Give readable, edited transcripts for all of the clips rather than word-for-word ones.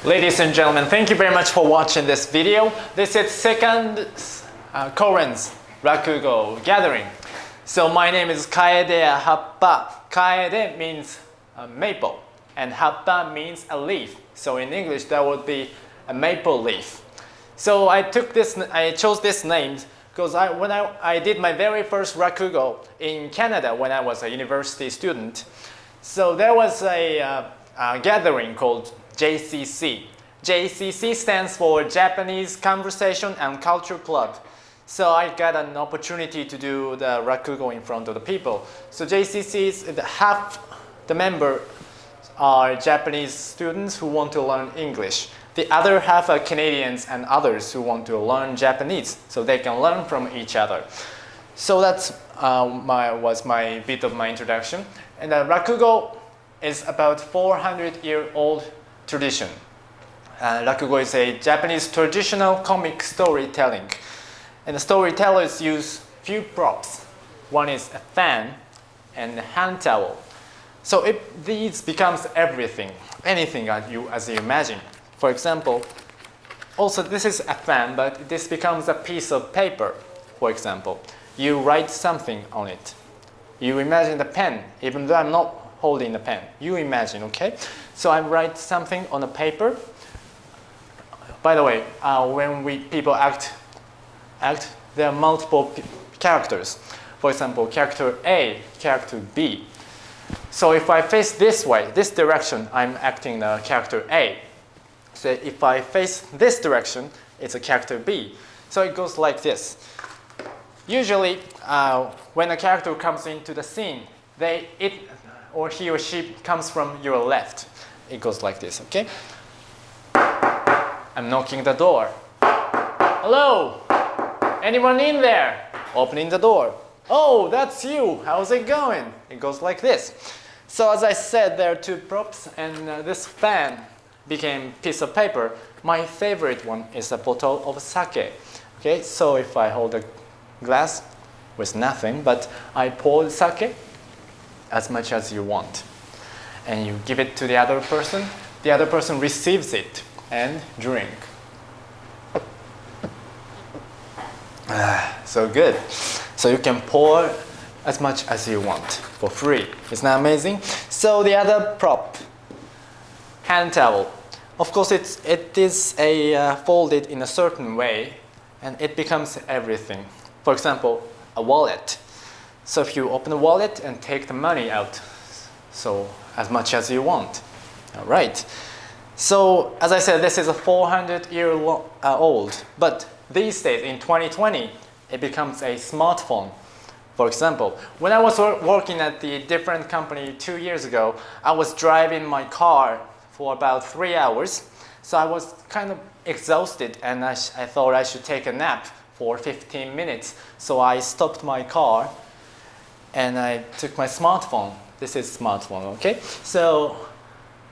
Ladies and gentlemen, thank you very much for watching this video. This is second Corens Rakugo Gathering. So my name is Kaedeya Happa. Kaede means maple and Happa means a leaf. So in English that would be a maple leaf. So I chose this name because when I did my very first Rakugo in Canada when I was a university student. So there was a gathering called JCC. JCC stands for Japanese Conversation and Culture Club. So I got an opportunity to do the Rakugo in front of the people. So JCC's half the members are Japanese students who want to learn English. The other half are Canadians and others who want to learn Japanese, so they can learn from each other. So that's was my bit of my introduction. And Rakugo is about 400-year-old tradition. Rakugo is a Japanese traditional comic storytelling. And the storytellers use few props. One is a fan and a hand towel. So these becomes everything, anything as you imagine. For example, also this is a fan, but this becomes a piece of paper. For example, you write something on it. You imagine the pen, even though I'm not holding the pen. You imagine, okay? So I write something on a paper. By the way, when people act, there are multiple characters. For example, character A, character B. So if I face this way, this direction, I'm acting the character A. So if I face this direction, it's a character B. So it goes like this. Usually, when a character comes into the scene, he or she comes from your left. It goes like this, okay? I'm knocking the door. Hello? Anyone in there? Opening the door. Oh, that's you. How's it going? It goes like this. So as I said, there are two props, and this fan became a piece of paper. My favorite one is a bottle of sake. Okay, so if I hold a glass with nothing, but I pour the sake as much as you want, and you give it to the other person receives it and drink. So good. So you can pour as much as you want for free. Isn't that amazing? So the other prop, hand towel. Of course, it is folded in a certain way, and it becomes everything. For example, a wallet. So if you open the wallet and take the money out, so as much as you want. All right. So as I said, this is a 400-year-old, but these days in 2020, it becomes a smartphone. For example, when I was working at the different company 2 years ago, I was driving my car for about 3 hours. So I was kind of exhausted, and I thought I should take a nap for 15 minutes. So I stopped my car and I took my smartphone. This is smartphone, okay? So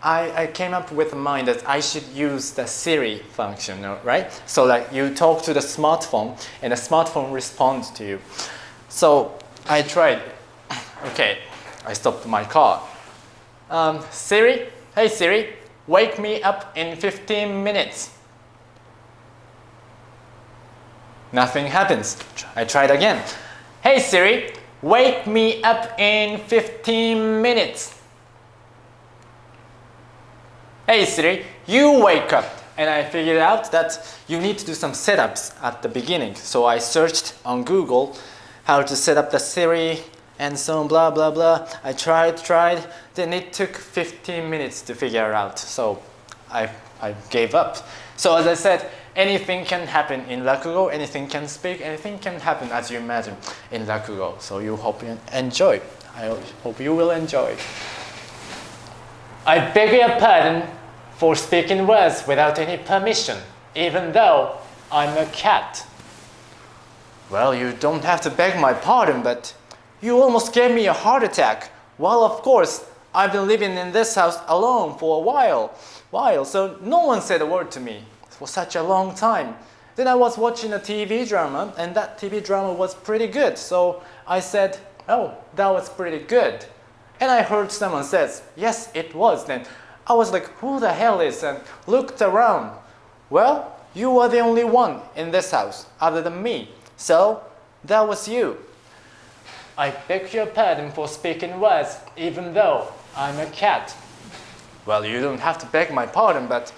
I came up with the mind that I should use the Siri function, right? So like you talk to the smartphone and the smartphone responds to you. So I tried. Okay, I stopped my car. Siri, hey Siri, wake me up in 15 minutes. Nothing happens. I tried again. Hey Siri, wake me up in 15 minutes. Hey Siri, you wake up. And I figured out that you need to do some setups at the beginning. So I searched on Google how to set up the Siri and so on, blah, blah, blah. I tried. Then it took 15 minutes to figure out. So I gave up. So as I said, anything can happen in Rakugo. Anything can speak. Anything can happen as you imagine in Rakugo. So you hope you enjoy. I hope you will enjoy. I beg your pardon for speaking words without any permission, even though I'm a cat. Well, you don't have to beg my pardon, but you almost gave me a heart attack. Well, of course, I've been living in this house alone for a while, so no one said a word to me for such a long time. Then I was watching a TV drama, and that TV drama was pretty good, so I said, oh, that was pretty good. And I heard someone says, yes, it was. Then I was like, who the hell is, and looked around. Well, you are the only one in this house other than me, so that was you. I beg your pardon for speaking words, even though I'm a cat. Well, you don't have to beg my pardon, but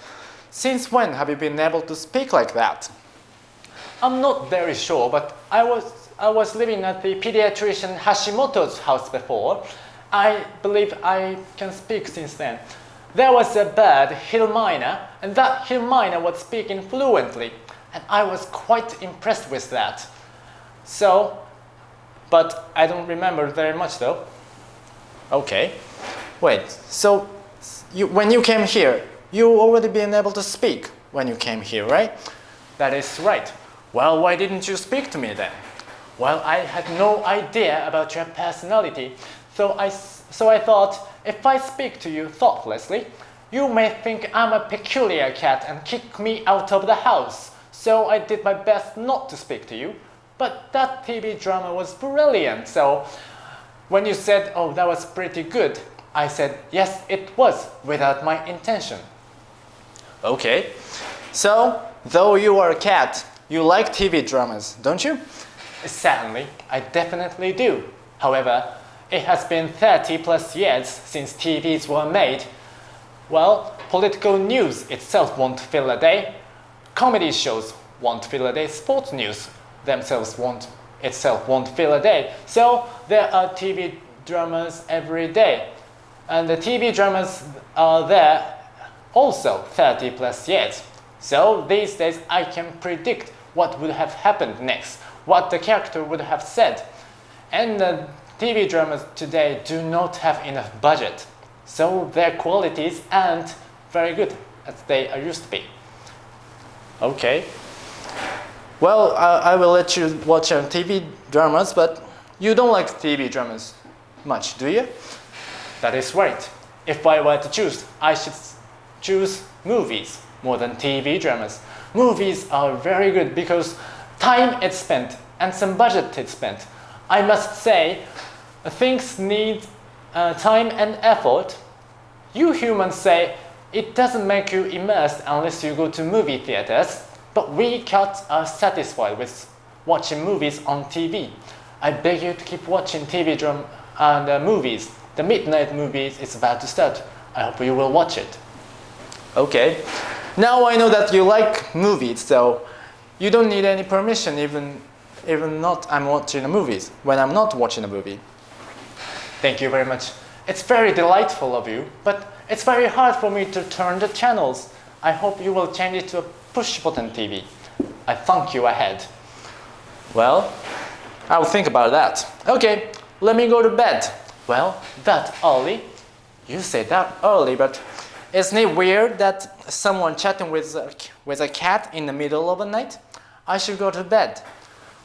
since when have you been able to speak like that? I'm not very sure, but I was living at the pediatrician Hashimoto's house before. I believe I can speak since then. There was a bird, hill miner, and that hill miner was speaking fluently, and I was quite impressed with that. So, but I don't remember very much though. Okay, wait, so when you came here, you already been able to speak when you came here, right? That is right. Well, why didn't you speak to me then? Well, I had no idea about your personality, so I thought, if I speak to you thoughtlessly, you may think I'm a peculiar cat and kick me out of the house. So I did my best not to speak to you. But that TV drama was brilliant, so when you said, oh, that was pretty good, I said, yes, it was, without my intention. Okay, so, though you are a cat, you like TV dramas, don't you? Certainly, I definitely do. However, it has been 30 plus years since TVs were made. Well, political news itself won't fill a day. Comedy shows won't fill a day. Sports news themselves won't fill a day. So there are TV dramas every day. And the TV dramas are there also 30 plus years. So these days I can predict what would have happened next, what the character would have said. And the TV dramas today do not have enough budget, so their qualities aren't very good as they used to be. Okay. Well, I will let you watch TV dramas, but you don't like TV dramas much, do you? That is right. If I were to choose, I should choose movies more than TV dramas. Movies are very good because time is spent and some budget is spent. I must say, things need time and effort. You humans say it doesn't make you immersed unless you go to movie theaters, but we cats are satisfied with watching movies on TV. I beg you to keep watching TV drama and movies. The midnight movies is about to start. I hope you will watch it. Okay, now I know that you like movies, so you don't need any permission even not I'm watching the movies, when I'm not watching a movie. Thank you very much. It's very delightful of you, but it's very hard for me to turn the channels. I hope you will change it to a push-button TV. I thank you ahead. Well, I will think about that. Okay, let me go to bed. Well, that early? You say that early, but isn't it weird that someone chatting with a cat in the middle of the night? I should go to bed.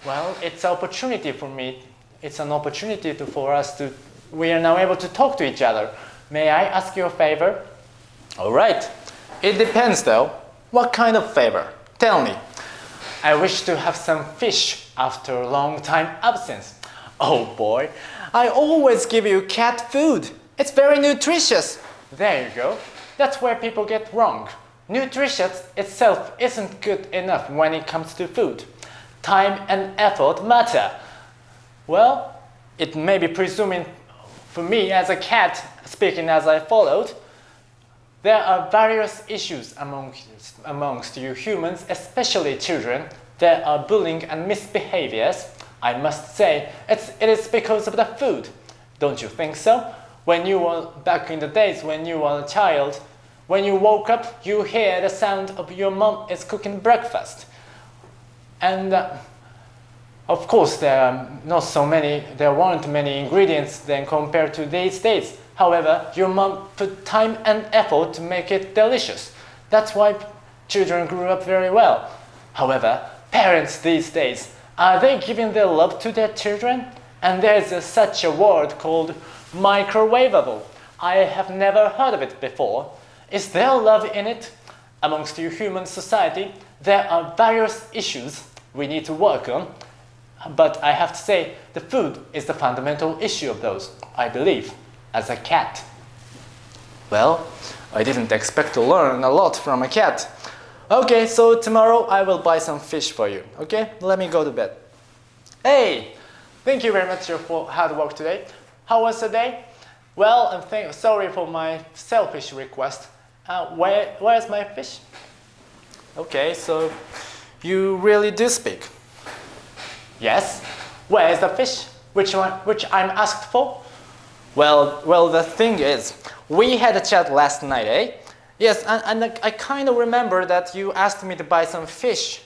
Well, it's an opportunity for me. It's an opportunity for us to. We are now able to talk to each other. May I ask you a favor? All right. It depends, though. What kind of favor? Tell me. I wish to have some fish after a long time absence. Oh boy, I always give you cat food. It's very nutritious. There you go. That's where people get wrong. Nutritious itself isn't good enough when it comes to food. Time and effort matter. Well, it may be presuming for me as a cat, speaking as I followed, there are various issues amongst you humans, especially children. There are bullying and misbehaviors. I must say, it is because of the food. Don't you think so? When you were back in the days when you were a child, when you woke up, you hear the sound of your mom is cooking breakfast. And of course, there weren't many ingredients then compared to these days. However, your mom put time and effort to make it delicious. That's why children grew up very well. However, parents these days, are they giving their love to their children? And there's such a word called microwavable. I have never heard of it before. Is there love in it? Amongst you human society, there are various issues we need to work on. But I have to say, the food is the fundamental issue of those, I believe, as a cat. Well, I didn't expect to learn a lot from a cat. Okay, so tomorrow I will buy some fish for you. Okay, let me go to bed. Hey, thank you very much for hard work today. How was the day? Well, I'm sorry for my selfish request. Where's my fish? Okay, so you really do speak. Yes. Where's the fish? Which I'm asked for? Well, the thing is, we had a chat last night, eh? Yes, and I kind of remember that you asked me to buy some fish.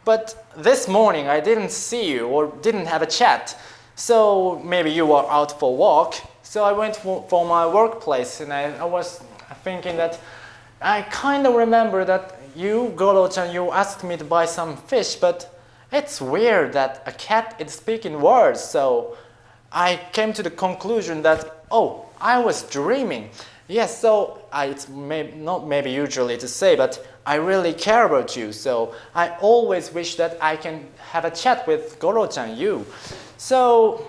But this morning I didn't see you or didn't have a chat. So maybe you were out for a walk. So I went for my workplace and I was thinking that I kind of remember that you, Goro-chan, you asked me to buy some fish, but it's weird that a cat is speaking words. So I came to the conclusion that, oh, I was dreaming. Yes, so it's not maybe usually to say, but I really care about you. So I always wish that I can have a chat with Goro-chan, you. So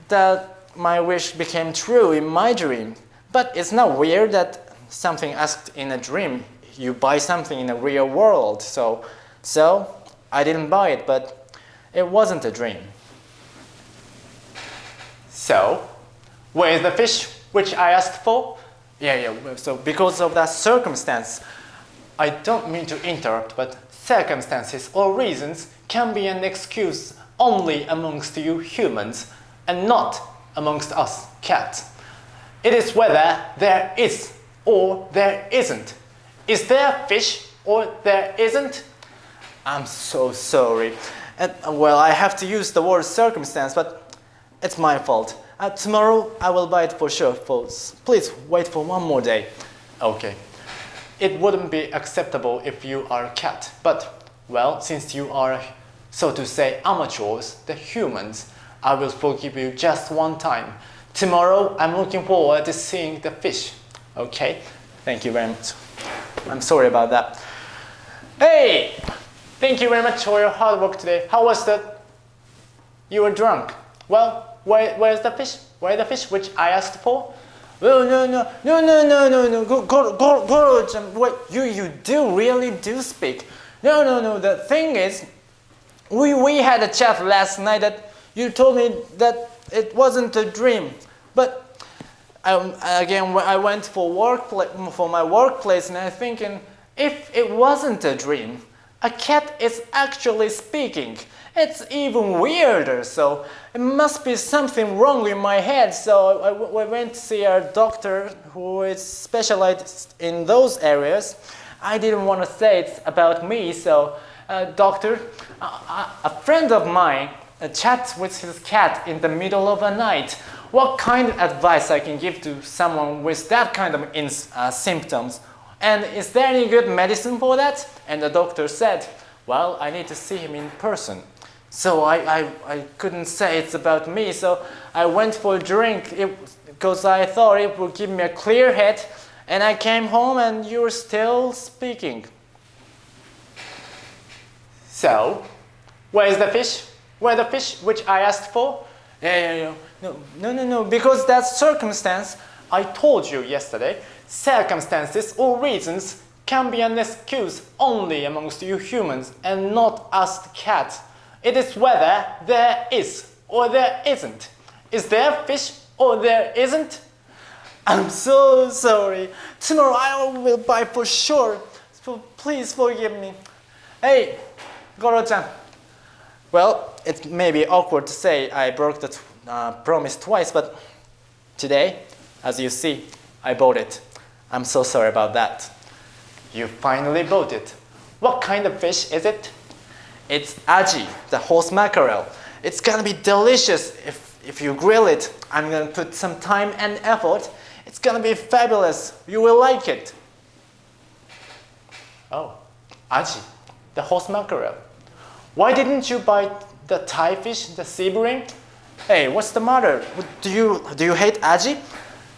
that my wish became true in my dream. But it's not weird that something asked in a dream, you buy something in the real world. So I didn't buy it, but it wasn't a dream. So, where is the fish which I asked for? Yeah, so because of that circumstance, I don't mean to interrupt, but circumstances or reasons can be an excuse only amongst you humans and not amongst us cats. It is whether there is or there isn't. Is there fish or there isn't? I'm so sorry. Well, I have to use the word circumstance, but it's my fault. Tomorrow I will buy it for sure, folks. Please wait for one more day. Okay. It wouldn't be acceptable if you are a cat, but, well, since you are, so to say, amateurs, the humans, I will forgive you just one time. Tomorrow I'm looking forward to seeing the fish. Okay? Thank you very much. I'm sorry about that. Hey! Thank you very much for your hard work today. How was that? You were drunk. Well, where's the fish? Where's the fish which I asked for? Oh, no. Goro-chan, what you do really do speak. No. The thing is, we had a chat last night that you told me that it wasn't a dream. But again, I went for my workplace, and I'm thinking, if it wasn't a dream, a cat is actually speaking. It's even weirder, so it must be something wrong in my head. So I went to see a doctor who is specialized in those areas. I didn't want to say it's about me, so doctor, a friend of mine chats with his cat in the middle of the night. What kind of advice I can give to someone with that kind of symptoms? And is there any good medicine for that? And the doctor said, well, I need to see him in person. So I couldn't say it's about me, so I went for a drink because I thought it would give me a clear head, and I came home and you were still speaking. So, where's the fish? Where's the fish which I asked for? Yeah. No, because that circumstance, I told you yesterday, circumstances or reasons can be an excuse only amongst you humans and not us cats. It is whether there is or there isn't. Is there fish or there isn't? I'm so sorry. Tomorrow I will buy for sure. So please forgive me. Hey, Goro-chan. Well, it may be awkward to say I broke the promise twice, but today, as you see, I bought it. I'm so sorry about that. You finally bought it. What kind of fish is it? It's aji, the horse mackerel. It's gonna be delicious if you grill it. I'm gonna put some time and effort. It's gonna be fabulous. You will like it. Oh, aji, the horse mackerel. Why didn't you buy the Thai fish, the sea bream? Hey, what's the matter? Do you hate aji?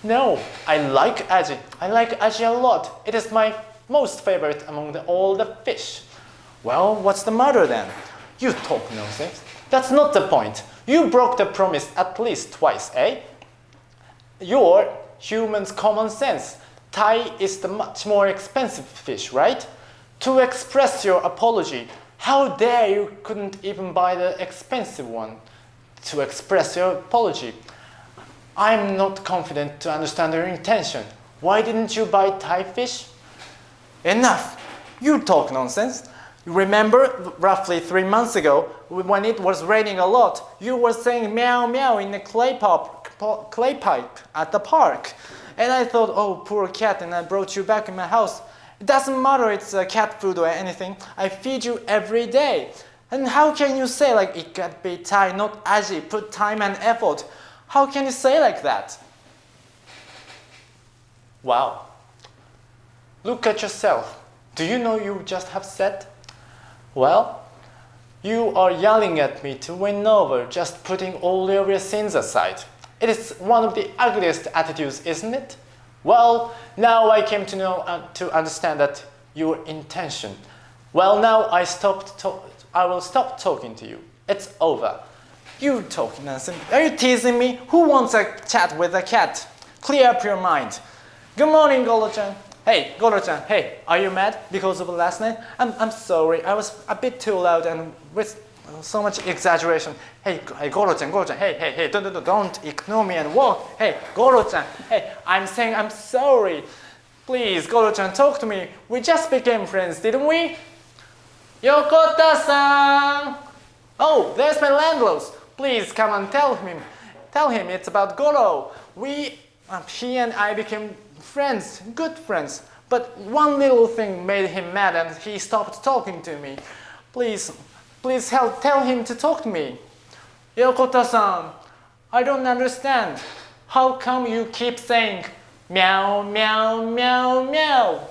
No, I like aji. I like aji a lot. It is my most favorite among all the fish. Well, what's the matter then? You talk nonsense. That's not the point. You broke the promise at least twice, eh? Your human's common sense Thai is the much more expensive fish, right? To express your apology, how dare you couldn't even buy the expensive one to express your apology? I'm not confident to understand your intention. Why didn't you buy Thai fish? Enough! You talk nonsense. You remember roughly 3 months ago when it was raining a lot, you were saying meow meow in the clay pipe at the park. And I thought, oh, poor cat, and I brought you back in my house. It doesn't matter it's cat food or anything. I feed you every day. And how can you say like it could be Thai, not aji, put time and effort? How can you say like that? Wow. Look at yourself. Do you know you just have said? Well, you are yelling at me to win over, just putting all your sins aside. It is one of the ugliest attitudes, isn't it? Well, now I came to know to understand that your intention. Well, now I will stop talking to you. It's over. You talking nonsense. Are you teasing me? Who wants a chat with a cat? Clear up your mind. Good morning, Goro-chan. Hey, Goro-chan. Hey, are you mad because of last night? I'm sorry. I was a bit too loud and with so much exaggeration. Hey, Goro-chan, hey, don't ignore me and walk. Hey, Goro-chan, hey, I'm saying I'm sorry. Please, Goro-chan, talk to me. We just became friends, didn't we? Yokota-san! Oh, there's my landlord. Please come and tell him it's about Goro. He and I became friends, good friends. But one little thing made him mad and he stopped talking to me. Please tell him to talk to me. Yokota-san, I don't understand. How come you keep saying meow, meow, meow, meow?